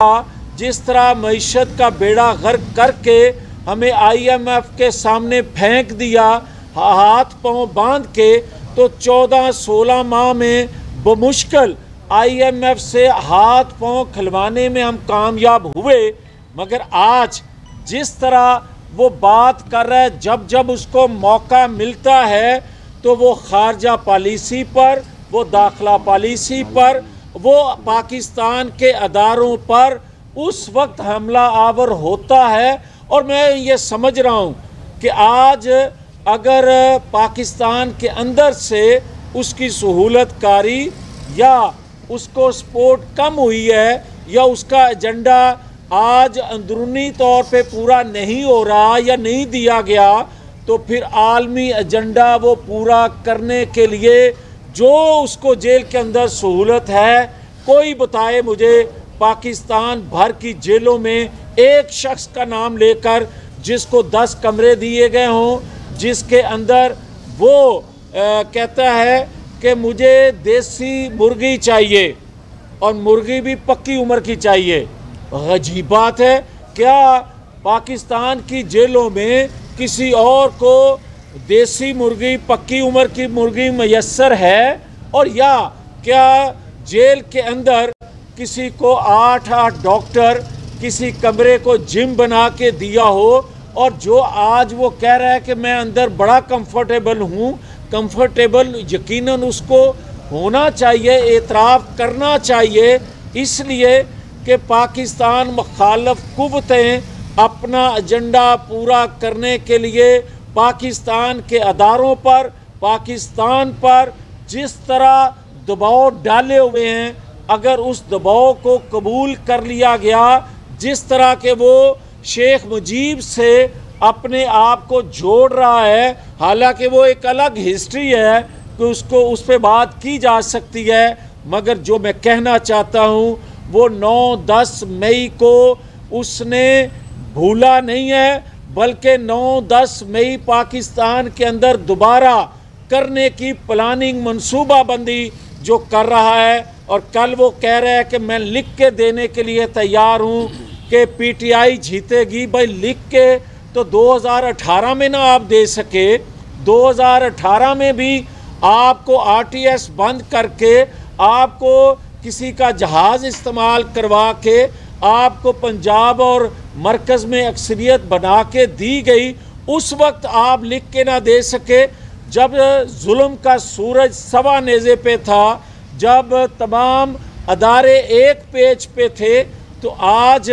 जिस तरह मईशत का बेड़ा गर्क करके हमें IMF के सामने फेंक दिया हाथ पांव बांध के, तो 14-16 माह में बमुश्किल IMF से हाथ पांव खिलवाने में हम कामयाब हुए। मगर आज जिस तरह वो बात कर रहा है, जब जब उसको मौका मिलता है तो वो खारजा पॉलिसी पर, वो दाखिला पॉलिसी पर, वो पाकिस्तान के अदारों पर उस वक्त हमला आवर होता है। और मैं ये समझ रहा हूँ कि आज अगर पाकिस्तान के अंदर से उसकी सहूलतकारी या उसको सपोर्ट कम हुई है या उसका एजेंडा आज अंदरूनी तौर पे पूरा नहीं हो रहा या नहीं दिया गया, तो फिर आलमी एजेंडा वो पूरा करने के लिए जो उसको जेल के अंदर सहूलत है, कोई बताए मुझे पाकिस्तान भर की जेलों में एक शख्स का नाम लेकर जिसको 10 कमरे दिए गए हों, जिसके अंदर वो कहता है कि मुझे देसी मुर्गी चाहिए और मुर्गी भी पक्की उम्र की चाहिए। अजीब बात है, क्या पाकिस्तान की जेलों में किसी और को देसी मुर्गी पक्की उम्र की मुर्गी मैसर है? और या क्या जेल के अंदर किसी को 8-8 डॉक्टर किसी कमरे को जिम बना के दिया हो, और जो आज वो कह रहा है कि मैं अंदर बड़ा कंफर्टेबल हूँ, कंफर्टेबल यकीनन उसको होना चाहिए, एतराफ़ करना चाहिए, इसलिए कि पाकिस्तान मुखालफ कुव्वतें अपना एजेंडा पूरा करने के लिए पाकिस्तान के अदारों पर, पाकिस्तान पर जिस तरह दबाव डाले हुए हैं, अगर उस दबाव को कबूल कर लिया गया, जिस तरह के वो शेख मुजीब से अपने आप को जोड़ रहा है, हालांकि वो एक अलग हिस्ट्री है कि उसको उस पर बात की जा सकती है, मगर जो मैं कहना चाहता हूँ वो 9-10 मई को उसने भूला नहीं है, बल्कि 9-10 मई पाकिस्तान के अंदर दोबारा करने की प्लानिंग मनसूबाबंदी जो कर रहा है। और कल वो कह रहा है कि मैं लिख के देने के लिए तैयार हूँ कि PTI जीतेगी। भाई लिख के तो 2018 में ना आप दे सके, 2018 में भी आपको RTS बंद करके, आपको किसी का जहाज़ इस्तेमाल करवा के, आपको पंजाब और मरकज़ में अक्सरियत बना के दी गई, उस वक्त आप लिख के ना दे सके जब जुल्म का सूरज सवा नेज़े पे था, जब तमाम अदारे एक पेज पे थे। तो आज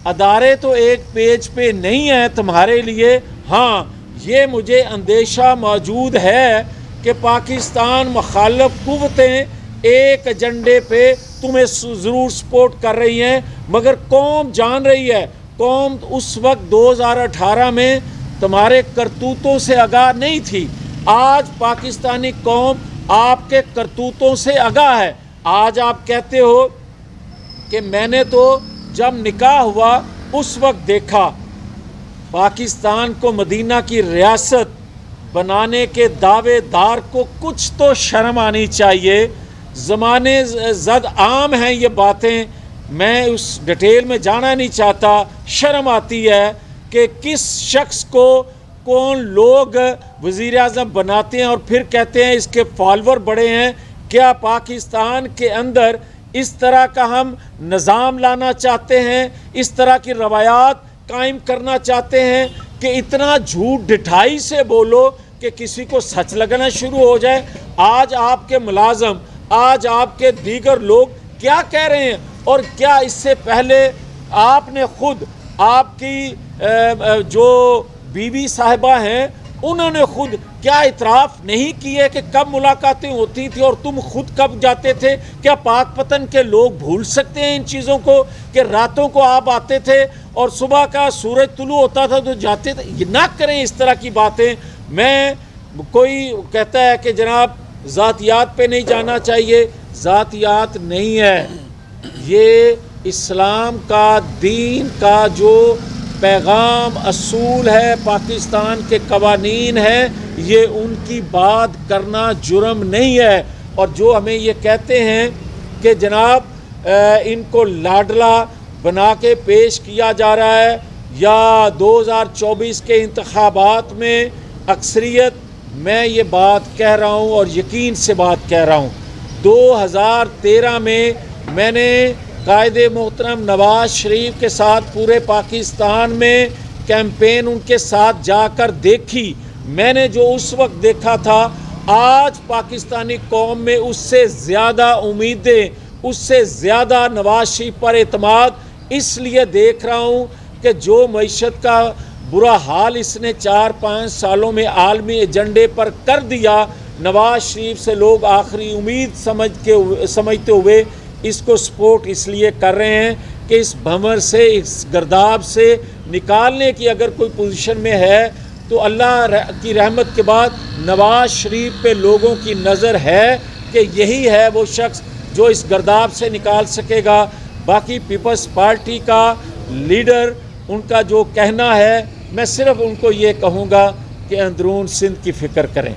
अदारे तो एक पेज पे नहीं हैं तुम्हारे लिए। हाँ, ये मुझे अंदेशा मौजूद है कि पाकिस्तान मुखालिफ कुव्वतें एक एजेंडे पे तुम्हें ज़रूर सपोर्ट कर रही हैं, मगर कौम जान रही है, कौम उस वक्त 2018 में तुम्हारे करतूतों से आगाह नहीं थी। आज पाकिस्तानी कौम आपके करतूतों से आगाह है। आज आप कहते हो कि मैंने तो जब निकाह हुआ उस वक्त देखा, पाकिस्तान को मदीना की रियासत बनाने के दावेदार को कुछ तो शर्म आनी चाहिए। ज़माने ज़द आम हैं ये बातें, मैं उस डिटेल में जाना नहीं चाहता। शर्म आती है कि किस शख्स को कौन लोग वज़ीर आज़म बनाते हैं और फिर कहते हैं इसके फॉलोअर बड़े हैं। क्या पाकिस्तान के अंदर इस तरह का हम निज़ाम लाना चाहते हैं, इस तरह की रवायात कायम करना चाहते हैं कि इतना झूठ ढिठाई से बोलो कि किसी को सच लगना शुरू हो जाए? आज आपके मुलाजम, आज आपके दीगर लोग क्या कह रहे हैं, और क्या इससे पहले आपने खुद, आपकी जो बीवी साहिबा हैं, उन्होंने खुद क्या इतराफ़ नहीं किए कि कब मुलाकातें होती थी और तुम खुद कब जाते थे? क्या पाक पतन के लोग भूल सकते हैं इन चीज़ों को कि रातों को आप आते थे और सुबह का सूरज तुलू होता था तो जाते थे? ये ना करें इस तरह की बातें। मैं, कोई कहता है कि जनाब ज़ातियात पे नहीं जाना चाहिए, ज़ातियात नहीं है, ये इस्लाम का, दीन का जो पैगाम असूल है, पाकिस्तान के कवानीन है, ये उनकी बात करना जुर्म नहीं है। और जो हमें ये कहते हैं कि जनाब इनको लाडला बना के पेश किया जा रहा है, या 2024 के इंतखाबात में अक्सरियत, मैं ये बात कह रहा हूँ और यकीन से बात कह रहा हूँ, 2013 में मैंने कायदे मोहतरम नवाज शरीफ के साथ पूरे पाकिस्तान में कैंपेन उनके साथ जाकर देखी। मैंने जो उस वक्त देखा था, आज पाकिस्तानी कौम में उससे ज़्यादा उम्मीदें, उससे ज़्यादा नवाज शरीफ पर एतमाद इसलिए देख रहा हूँ कि जो मईशत का बुरा हाल इसने 4-5 सालों में आलमी एजेंडे पर कर दिया, नवाज शरीफ से लोग आखिरी उम्मीद समझते हुए इसको सपोर्ट इसलिए कर रहे हैं कि इस भंवर से, इस गर्दाब से निकालने की अगर कोई पोजीशन में है तो अल्लाह की रहमत के बाद नवाज शरीफ पे लोगों की नज़र है कि यही है वो शख्स जो इस गर्दाब से निकाल सकेगा। बाकी पीपल्स पार्टी का लीडर, उनका जो कहना है, मैं सिर्फ उनको ये कहूँगा कि अंदरून सिंध की फ़िक्र करें।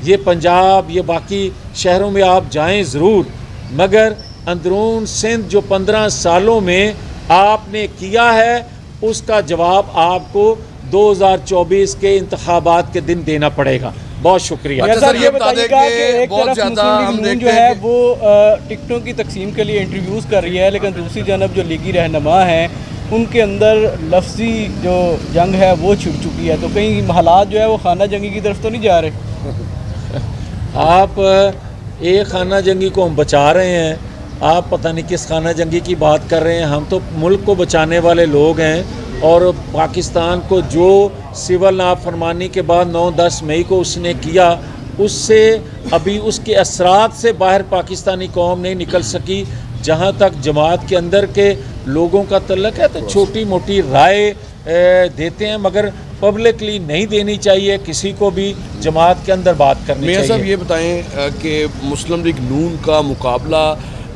ये पंजाब, ये बाकी शहरों में आप जाएं ज़रूर, मगर अंदरून सिंध जो 15 सालों में आपने किया है उसका जवाब आपको 2024 के इंतखाबात के दिन देना पड़ेगा। बहुत शुक्रिया। अच्छा सर, ये बताइएगा कि एक तरफ मुस्लिम लीग जो है वो टिकटों की तकसीम के लिए इंटरव्यूज़ कर रही है, लेकिन दूसरी जानब जो लीगी रहनुमा हैं उनके अंदर लफ्जी जो जंग है वो छिड़ चुकी है, तो कहीं हालात जो है वो खाना जंगी की तरफ तो नहीं जा रहे? आप एक खाना जंगी को हम बचा रहे हैं, आप पता नहीं किस खाना जंगी की बात कर रहे हैं। हम तो मुल्क को बचाने वाले लोग हैं, और पाकिस्तान को जो सिविल नाफरमानी के बाद 9-10 मई को उसने किया, उससे अभी उसके असरात से बाहर पाकिस्तानी कौम नहीं निकल सकी। जहाँ तक जमात के अंदर के लोगों का तल्लक है तो छोटी मोटी राय देते हैं, मगर पब्लिकली नहीं देनी चाहिए, किसी को भी जमात के अंदर बात करनी चाहिए। मियां साहब ये बताएं कि मुस्लिम लीग नून का मुकाबला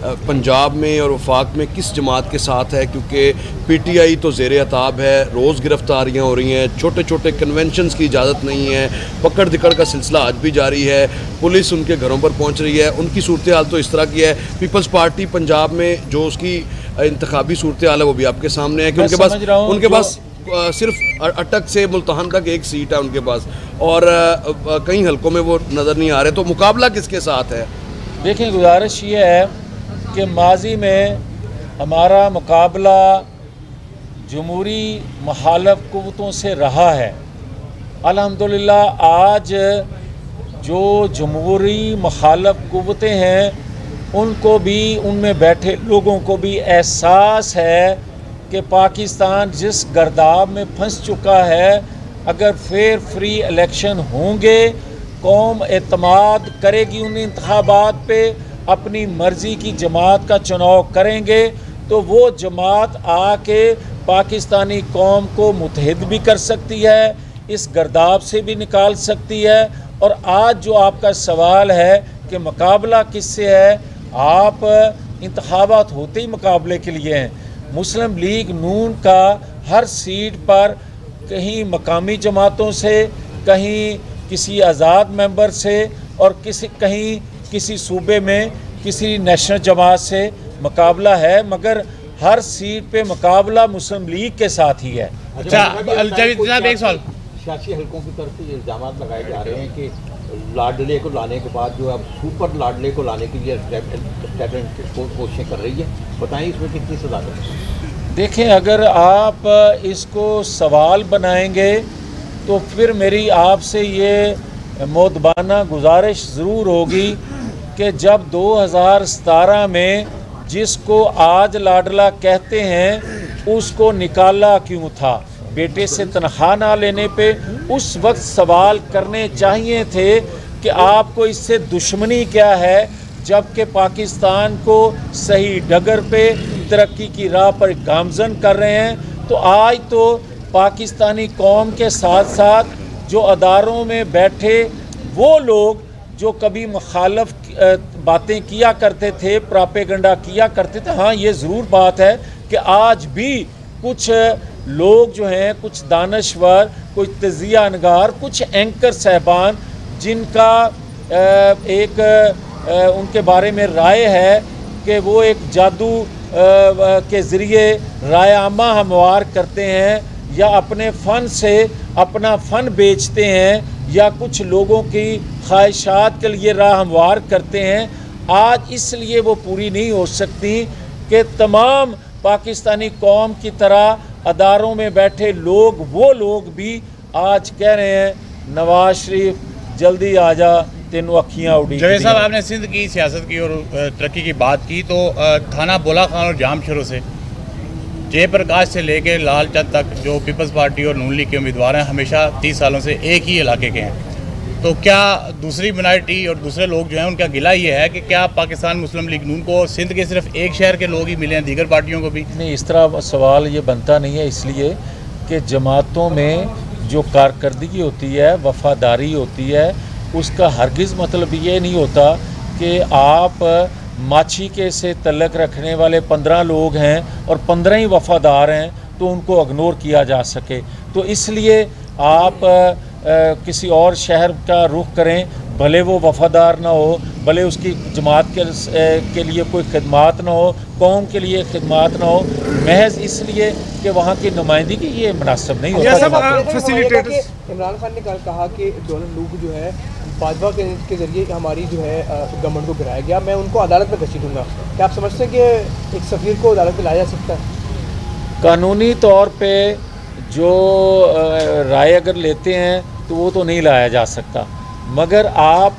पंजाब में और वफाक में किस जमात के साथ है, क्योंकि पीटीआई तो ज़ेर अताब है, रोज़ गिरफ्तारियाँ हो रही हैं, छोटे छोटे कन्वेंशंस की इजाज़त नहीं है, पकड़ दिकड़ का सिलसिला आज भी जारी है, पुलिस उनके घरों पर पहुंच रही है। उनकी सूरत हाल तो इस तरह की है। पीपल्स पार्टी पंजाब में जो उसकी इंतखाबी सूरत हाल है वो भी आपके सामने है कि उनके पास सिर्फ अटक से मुल्तान तक एक सीट है उनके पास, और कई हलकों में वो नज़र नहीं आ रहे। तो मुकाबला किसके साथ है? देखिए, गुजारिश ये है कि माजी में हमारा मुकाबला जमहूरी मुखालिफ क़ुव्वतों से रहा है। अल्हम्दुलिल्लाह आज जो जमहूरी मुखालिफ क़ुव्वतें हैं उनको भी, उनमें बैठे लोगों को भी एहसास है कि पाकिस्तान जिस गर्दाब में फंस चुका है, अगर फेयर फ्री इलेक्शन होंगे, कौम एतमाद करेगी उन इंतखाबात पे, अपनी मर्ज़ी की जमात का चुनाव करेंगे, तो वो जमात आके पाकिस्तानी कौम को मुत्तहिद भी कर सकती है, इस गर्दाब से भी निकाल सकती है। और आज जो आपका सवाल है कि मुकाबला किससे है, आप इंतखाबात होते ही मुकाबले के लिए हैं। मुस्लिम लीग नून का हर सीट पर कहीं मकामी जमातों से, कहीं किसी आज़ाद मेंबर से, और कहीं किसी सूबे में किसी नेशनल जमात से मुकाबला है, मगर हर सीट पे मुकाबला मुस्लिम लीग के साथ ही है। अच्छा जनाब, एक सवाल। सियासी हलकों की तरफ से इल्ज़ाम लगाए जा रहे हैं कि लाडले को लाने के बाद जो अब सुपर लाडले को लाने के लिए कोशिशें कर रही है, बताएं इसमें कितनी सदाकत है? देखें, अगर आप इसको सवाल बनाएंगे तो फिर मेरी आपसे ये मोदबाना गुजारिश ज़रूर होगी कि जब 2017 में जिसको आज लाडला कहते हैं उसको निकाला क्यों था, बेटे से तनख्वाह ना लेने पे, उस वक्त सवाल करने चाहिए थे कि आपको इससे दुश्मनी क्या है, जबकि पाकिस्तान को सही डगर पे तरक्की की राह पर गामजन कर रहे हैं। तो आज तो पाकिस्तानी कौम के साथ साथ जो अदारों में बैठे वो लोग जो कभी मुखालफ बातें किया करते थे, प्रोपेगेंडा किया करते थे, हाँ ये ज़रूर बात है कि आज भी कुछ लोग जो हैं, कुछ दानश्वर, कुछ तजिया नगार, कुछ एंकर साहबान जिनका उनके बारे में राय है कि वो एक जादू के ज़रिए राय आमा हमवार करते हैं या अपने फ़न से अपना फ़न बेचते हैं या कुछ लोगों की ख्वाहिशात के लिए राह हमवार करते हैं, आज इसलिए वो पूरी नहीं हो सकती कि तमाम पाकिस्तानी कौम की तरह अदारों में बैठे लोग, वो लोग भी आज कह रहे हैं नवाज शरीफ जल्दी आ जा, तेनों अखियाँ उड़ी। जवेद साहब, आपने सिंध की सियासत की और तरक्की की बात की, तो थाना बोला खान और जाम शुरू से जयप्रकाश से लेके लाल चंद तक जो पीपल्स पार्टी और नून लीग के उम्मीदवार हैं हमेशा 30 सालों से एक ही इलाके के हैं, तो क्या दूसरी माइनॉरिटी और दूसरे लोग जो हैं उनका गिला ये है कि क्या पाकिस्तान मुस्लिम लीग नून को सिंध के सिर्फ एक शहर के लोग ही मिले हैं, दीगर पार्टियों को भी नहीं? इस तरह सवाल ये बनता नहीं है, इसलिए कि जमातों में जो कारकर्दगी होती है, वफादारी होती है, उसका हरगिज़ मतलब ये नहीं होता कि आप माछी के से तल्लक रखने वाले 15 लोग हैं और 15 ही वफादार हैं तो उनको इग्नोर किया जा सके। तो इसलिए आप किसी और शहर का रुख करें, भले वो वफादार ना हो, भले उसकी जमात के लिए कोई खिदमात ना हो, कौम के लिए खिदमात ना हो, महज इसलिए कि वहाँ की नुमाइंदगी ये मुनासिब नहीं होता। इमरान खान ने कल कहा कि डोनाल्ड लूक जो है भाजपा के जरिए हमारी जो है गवर्नमेंट को गिराया गया, मैं उनको अदालत में घसीटूंगा। क्या आप समझते हैं कि एक सफ़ीर को अदालत में लाया जा सकता है? कानूनी तौर पे जो राय अगर लेते हैं तो वो तो नहीं लाया जा सकता, मगर आप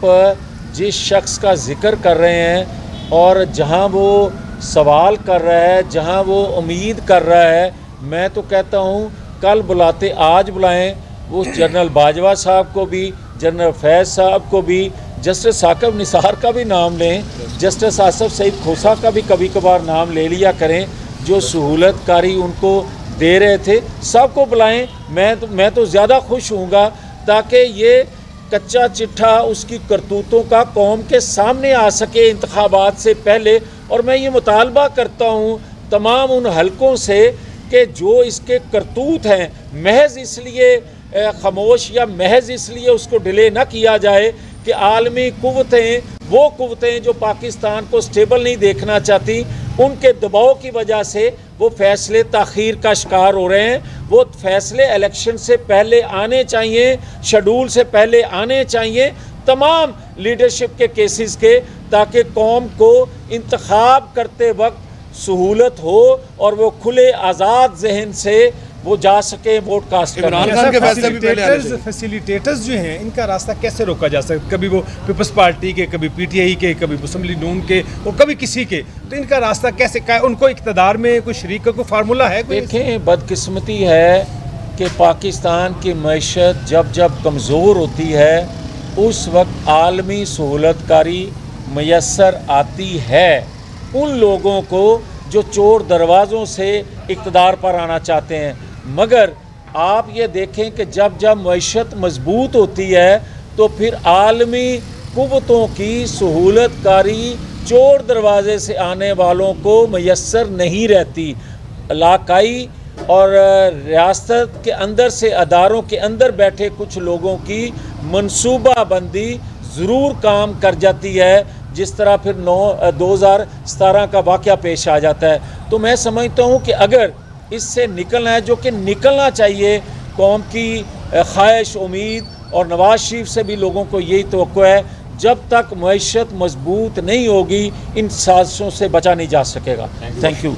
जिस शख्स का जिक्र कर रहे हैं और जहां वो सवाल कर रहा है, जहां वो उम्मीद कर रहा है, मैं तो कहता हूं कल बुलाते आज बुलाएं। वो जनरल बाजवा साहब को भी, जनरल फैज़ साहब को भी, जस्टिस साकिब निसार का भी नाम लें, जस्टिस आसफ सईद खोसा का भी कभी कभार नाम ले लिया करें, जो सहूलतकारी उनको दे रहे थे, सबको बुलाएं। मैं तो ज़्यादा खुश हूँगा ताकि ये कच्चा चिट्ठा उसकी करतूतों का कौम के सामने आ सके इंतखाबात से पहले। और मैं ये मुतालबा करता हूँ तमाम उन हलकों से कि जो इसके करतूत हैं, महज इसलिए खामोश या महज इसलिए उसको डिले ना किया जाए कि आलमी कुव्वतें, वो कुव्वतें जो पाकिस्तान को स्टेबल नहीं देखना चाहती, उनके दबाव की वजह से वो फैसले ताख़ीर का शिकार हो रहे हैं। वो फैसले इलेक्शन से पहले आने चाहिए, शेड्यूल से पहले आने चाहिए, तमाम लीडरशिप के केसेस के, ताकि कौम को इंतखाब करते वक्त सहूलत हो और वो खुले आज़ाद जहन से वो जा सके वोट कास्ट करने। फैसिलिटेटर्स जो हैं इनका रास्ता कैसे रोका जा सकता? कभी वो पीपल्स पार्टी के, कभी पीटीआई के, कभी मुस्लिम लीग नून के और कभी किसी के, तो इनका रास्ता कैसे, उनको इक़्तिदार में कोई शरीक का कोई फार्मूला है? देखें, बदकिस्मती है कि पाकिस्तान की मईशत जब जब कमज़ोर होती है उस वक्त आलमी सहूलतकारी मैसर आती है उन लोगों को जो चोर दरवाज़ों से इक़्तिदार पर आना चाहते हैं। मगर आप ये देखें कि जब जब मईशत मजबूत होती है तो फिर आलमी कुव्वतों की सहूलतकारी चोर दरवाज़े से आने वालों को मैसर नहीं रहती। इलाकाई और रियासत के अंदर से अदारों के अंदर बैठे कुछ लोगों की मनसूबाबंदी ज़रूर काम कर जाती है, जिस तरह फिर 2017 का वाक़या पेश आ जाता है। तो मैं समझता हूँ कि अगर इससे निकलना है, जो कि निकलना चाहिए, कौम की ख्वाहिश, उम्मीद, और नवाज शरीफ से भी लोगों को यही तवक्को है, जब तक मईशत मजबूत नहीं होगी इन साजिशों से बचा नहीं जा सकेगा। Thank you.